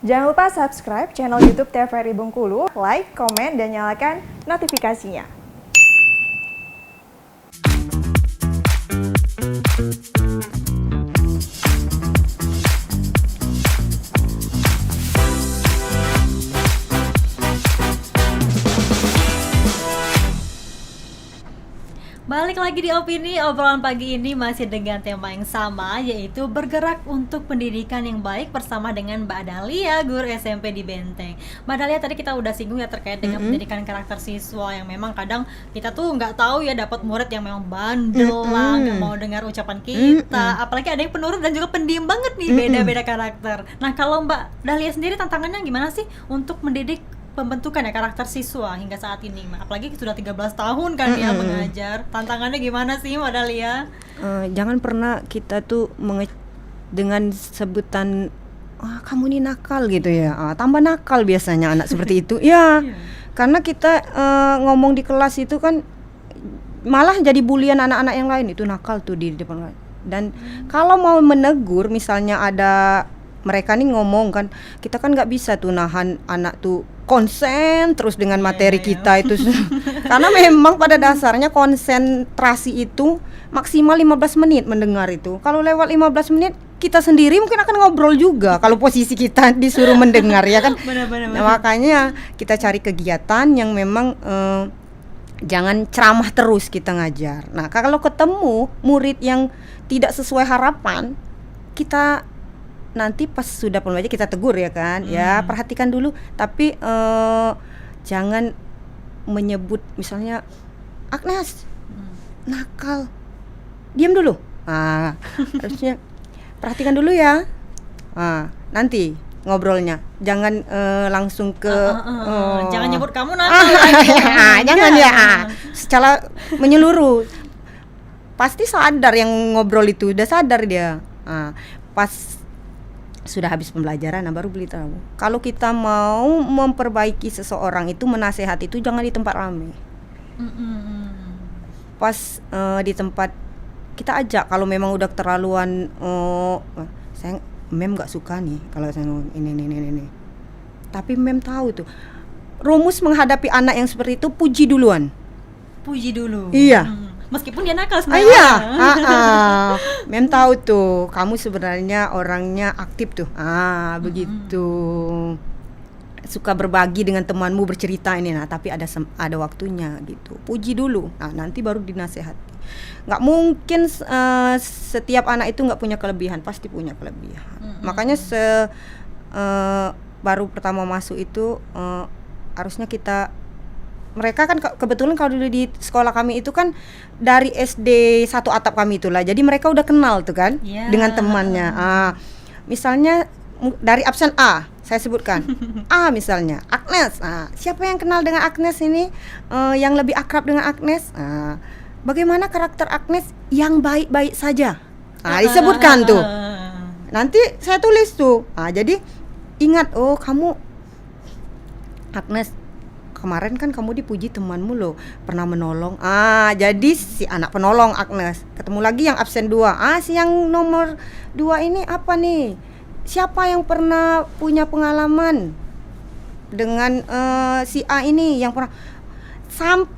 Jangan lupa subscribe channel YouTube TVRI Bengkulu, like, komen, dan nyalakan notifikasinya. Balik lagi di Opini, obrolan pagi ini masih dengan tema yang sama, yaitu bergerak untuk pendidikan yang baik bersama dengan Mbak Dahlia, guru SMP di Benteng. Mbak Dahlia, tadi kita udah singgung ya terkait dengan pendidikan karakter siswa yang memang kadang kita tuh nggak tahu ya, dapat murid yang memang bandel lah, nggak mau dengar ucapan kita, apalagi ada yang penurut dan juga pendiam banget nih, beda-beda karakter. Nah, kalau Mbak Dahlia sendiri tantangannya gimana sih untuk mendidik pembentukan ya karakter siswa hingga saat ini, apalagi sudah 13 tahun kan dia mengajar. Tantangannya gimana sih Mbak Dahlia? Jangan pernah kita tuh dengan sebutan kamu nih nakal gitu ya, tambah nakal biasanya anak seperti itu ya. Karena kita ngomong di kelas itu kan malah jadi bulian anak-anak yang lain, itu nakal tuh di depan. Dan kalau mau menegur, misalnya ada mereka nih ngomong kan, kita kan nggak bisa tuh nahan anak tuh konsen terus dengan materi kita itu. Karena memang pada dasarnya konsentrasi itu maksimal 15 menit mendengar itu. Kalau lewat 15 menit kita sendiri mungkin akan ngobrol juga kalau posisi kita disuruh mendengar ya kan. Benar. Nah, makanya kita cari kegiatan yang memang jangan ceramah terus kita ngajar. Nah, kalau ketemu murid yang tidak sesuai harapan, kita nanti pas sudah pembelajaran kita tegur ya kan, ya perhatikan dulu, tapi jangan menyebut misalnya Agnes nakal, diam dulu. Harusnya perhatikan dulu ya. Nanti ngobrolnya jangan langsung ke jangan nyebut kamu nakal. Jangan ya, secara menyeluruh. Pasti sadar yang ngobrol itu, udah sadar dia. Pas sudah habis pembelajaran, baru beritahu. Kalau kita mau memperbaiki seseorang itu, menasehat itu jangan di tempat ramai. Pas di tempat kita ajak, kalau memang udah keterlaluan, saya mem nggak suka nih kalau saya ngomong ini. Tapi mem tahu tuh rumus menghadapi anak yang seperti itu, puji duluan. Puji dulu. Iya. Meskipun dia nakal sebenarnya. Iya. Mem tahu tuh kamu sebenarnya orangnya aktif tuh. Begitu. Suka berbagi dengan temanmu, bercerita ini. Nah, tapi ada waktunya gitu. Puji dulu. Nah, nanti baru dinasehati. Nggak mungkin setiap anak itu nggak punya kelebihan, pasti punya kelebihan. Makanya baru pertama masuk itu harusnya mereka kan kebetulan kalau dulu di sekolah kami itu kan dari SD satu atap kami itulah, jadi mereka udah kenal tuh kan dengan temannya. Misalnya dari absen A, saya sebutkan A misalnya Agnes. Siapa yang kenal dengan Agnes ini, yang lebih akrab dengan Agnes? Bagaimana karakter Agnes yang baik-baik saja? Disebutkan tuh. Nanti saya tulis tuh. Jadi ingat, kamu Agnes, kemarin kan kamu dipuji temanmu loh, pernah menolong. Jadi si anak penolong Agnes. Ketemu lagi yang absen 2. Si yang nomor 2 ini apa nih? Siapa yang pernah punya pengalaman dengan si A ini yang pernah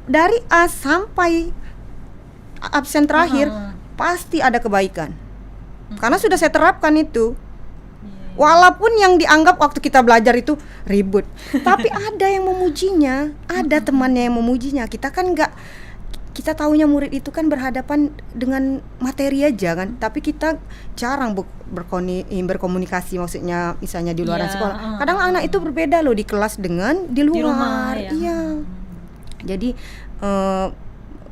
dari A sampai absen terakhir pasti ada kebaikan. Karena sudah saya terapkan itu. Walaupun yang dianggap waktu kita belajar itu ribut, tapi ada yang memujinya, ada temannya yang memujinya. Kita kan kita taunya murid itu kan berhadapan dengan materi aja kan, tapi kita jarang berkomunikasi, maksudnya misalnya di luar sekolah. Kadang anak itu berbeda loh di kelas dengan di luar. Di rumah, Iya. Jadi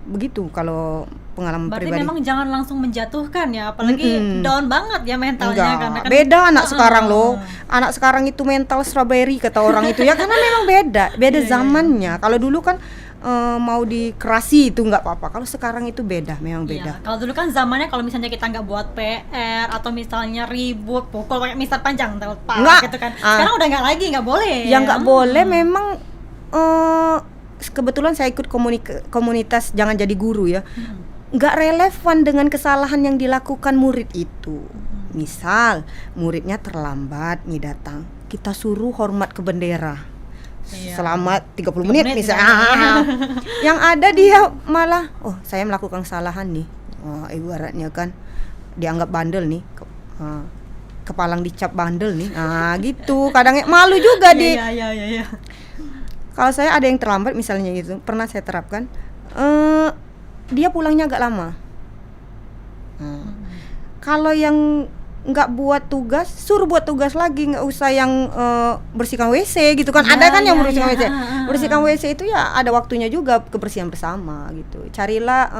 begitu kalau pengalaman berarti pribadi. memang jangan langsung menjatuhkan ya, apalagi down banget ya mentalnya. Karena kan beda anak sekarang loh. Anak sekarang itu mental strawberry kata orang itu ya, karena memang beda zamannya. Kalau dulu kan mau dikerasi itu nggak apa-apa. Kalau sekarang itu beda, memang beda. Kalau dulu kan zamannya kalau misalnya kita nggak buat PR atau misalnya ribut, pukul pakai mister panjang, gitu kan. Sekarang udah nggak lagi, nggak boleh. Yang nggak boleh memang kebetulan saya ikut komunitas Jangan Jadi Guru ya. Nggak relevan dengan kesalahan yang dilakukan murid itu. Misal muridnya terlambat nih datang, kita suruh hormat ke bendera. Iya. Selama 30 menit misalnya. misalnya. Yang ada dia malah, oh saya melakukan kesalahan nih. Ibaratnya kan dianggap bandel nih. Kepalang dicap bandel nih. Gitu. Kadang malu juga Iya. Kalau saya ada yang terlambat misalnya gitu, pernah saya terapkan, dia pulangnya agak lama. Kalau yang nggak buat tugas, suruh buat tugas lagi, nggak usah yang bersihkan WC gitu kan. Ada kan yang bersihkan WC. Bersihkan WC itu ya ada waktunya juga, kebersihan bersama gitu. Carilah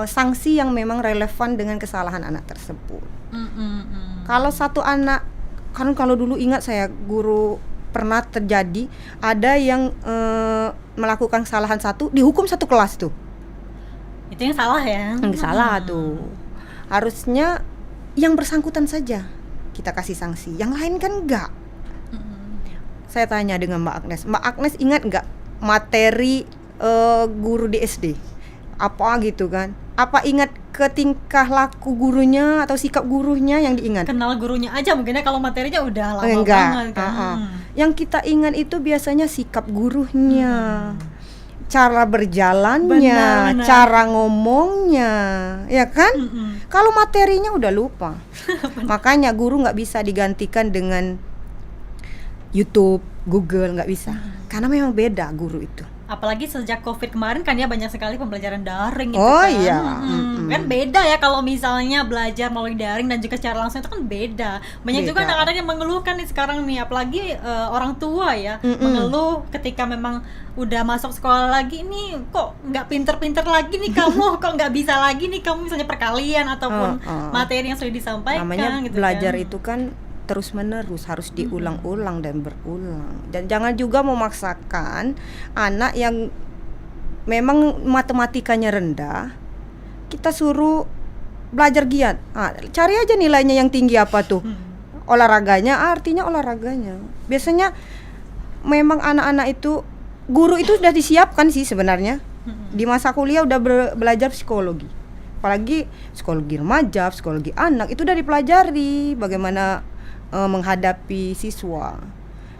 sanksi yang memang relevan dengan kesalahan anak tersebut. Kalau satu anak, kan kalau dulu ingat saya guru pernah terjadi ada yang melakukan kesalahan satu, dihukum satu kelas tuh. Itu yang salah ya? Yang salah tuh. Harusnya yang bersangkutan saja kita kasih sanksi, yang lain kan enggak. Saya tanya dengan Mbak Agnes ingat enggak materi guru di SD? Apa gitu kan? Apa ingat ke tingkah laku gurunya atau sikap gurunya yang diingat? Kenal gurunya aja mungkin ya, kalau materinya udah lama enggak. banget kan. Yang kita ingat itu biasanya sikap gurunya. Cara berjalannya, Benar. cara ngomongnya, ya kan? Kalau materinya udah lupa. Makanya guru nggak bisa digantikan dengan YouTube, Google, nggak bisa. Karena memang beda guru itu. Apalagi sejak COVID kemarin kan ya banyak sekali pembelajaran daring gitu Oh kan. iya. Kan beda ya kalau misalnya belajar melalui daring dan juga secara langsung itu kan beda. Banyak juga Beda. anak-anak yang mengeluhkan nih sekarang nih, apalagi orang tua ya, mengeluh ketika memang udah masuk sekolah lagi nih, kok nggak pinter-pinter lagi nih kamu, kok nggak bisa lagi nih kamu misalnya perkalian ataupun materi yang sudah disampaikan. Namanya gitu belajar kan. itu kan terus menerus, harus diulang-ulang dan berulang. Dan jangan juga memaksakan anak yang memang matematikanya rendah, kita suruh belajar giat. Cari aja nilainya yang tinggi apa tuh. Olahraganya, artinya olahraganya. Biasanya memang anak-anak itu, guru itu sudah disiapkan sih sebenarnya. Di masa kuliah udah belajar psikologi. Apalagi psikologi remaja, psikologi anak, itu udah dipelajari bagaimana menghadapi siswa.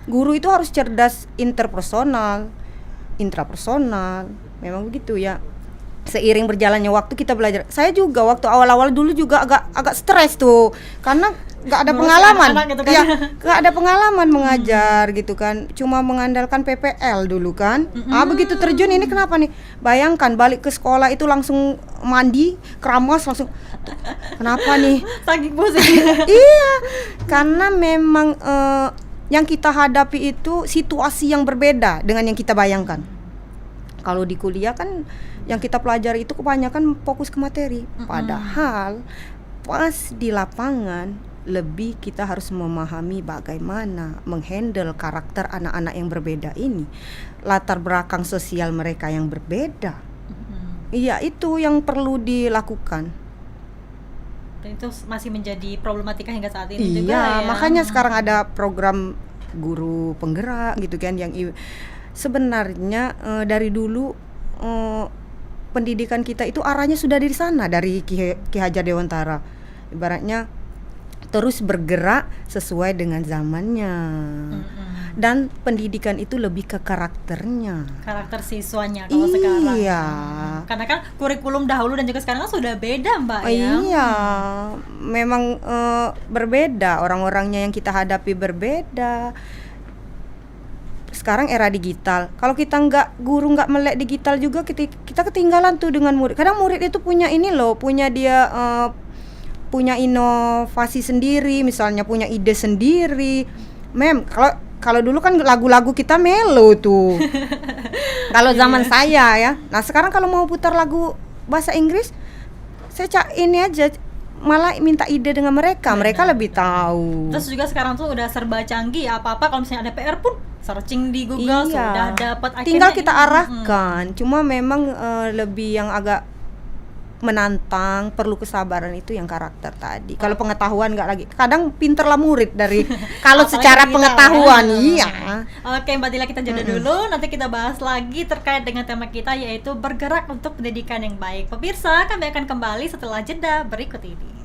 Guru itu harus cerdas interpersonal, intrapersonal, memang begitu ya. Seiring berjalannya waktu kita belajar. Saya juga waktu awal-awal dulu juga agak stres tuh, karena nggak ada pengalaman. Gitu kan? Ya, nggak ada pengalaman mengajar gitu kan. Cuma mengandalkan PPL dulu kan. Begitu terjun ini kenapa nih? Bayangkan balik ke sekolah itu langsung mandi, keramas langsung. Kenapa nih? Saking pusing. Iya, karena memang yang kita hadapi itu situasi yang berbeda dengan yang kita bayangkan. Kalau di kuliah kan yang kita pelajari itu kebanyakan fokus ke materi. Padahal pas di lapangan lebih kita harus memahami bagaimana menghandle karakter anak-anak yang berbeda ini, latar belakang sosial mereka yang berbeda. Iya, itu yang perlu dilakukan. Dan itu masih menjadi problematika hingga saat ini juga Iya, ya. makanya sekarang ada program guru penggerak gitu kan, yang sebenarnya dari dulu pendidikan kita itu arahnya sudah dari sana, dari Ki Hajar Dewantara. Ibaratnya terus bergerak sesuai dengan zamannya. Dan pendidikan itu lebih ke karakternya. Karakter siswanya kalau sekarang. Iya. Karena kan kurikulum dahulu dan juga sekarang kan sudah beda, Mbak ya. Iya, memang berbeda, orang-orangnya yang kita hadapi berbeda. Sekarang era digital. Kalau kita guru nggak melek digital juga, kita ketinggalan tuh dengan murid. Kadang murid itu punya ini loh, punya dia punya inovasi sendiri, misalnya punya ide sendiri. Kalau dulu kan lagu-lagu kita melo tuh. Kalau zaman saya ya. Nah, sekarang kalau mau putar lagu bahasa Inggris, saya ini aja, malah minta ide dengan mereka. Mereka lebih tahu. Terus juga sekarang tuh udah serba canggih, apa-apa kalau misalnya ada PR pun searching di Google sudah dapat. Tinggal kita arahkan. Cuma memang lebih yang agak menantang, perlu kesabaran itu yang karakter tadi. Kalau pengetahuan nggak lagi. Kadang pinterlah murid dari kalau secara pengetahuan, iya. Oke, Mbak Dila, kita jeda dulu. Nanti kita bahas lagi terkait dengan tema kita, yaitu bergerak untuk pendidikan yang baik. Pemirsa, kami akan kembali setelah jeda berikut ini.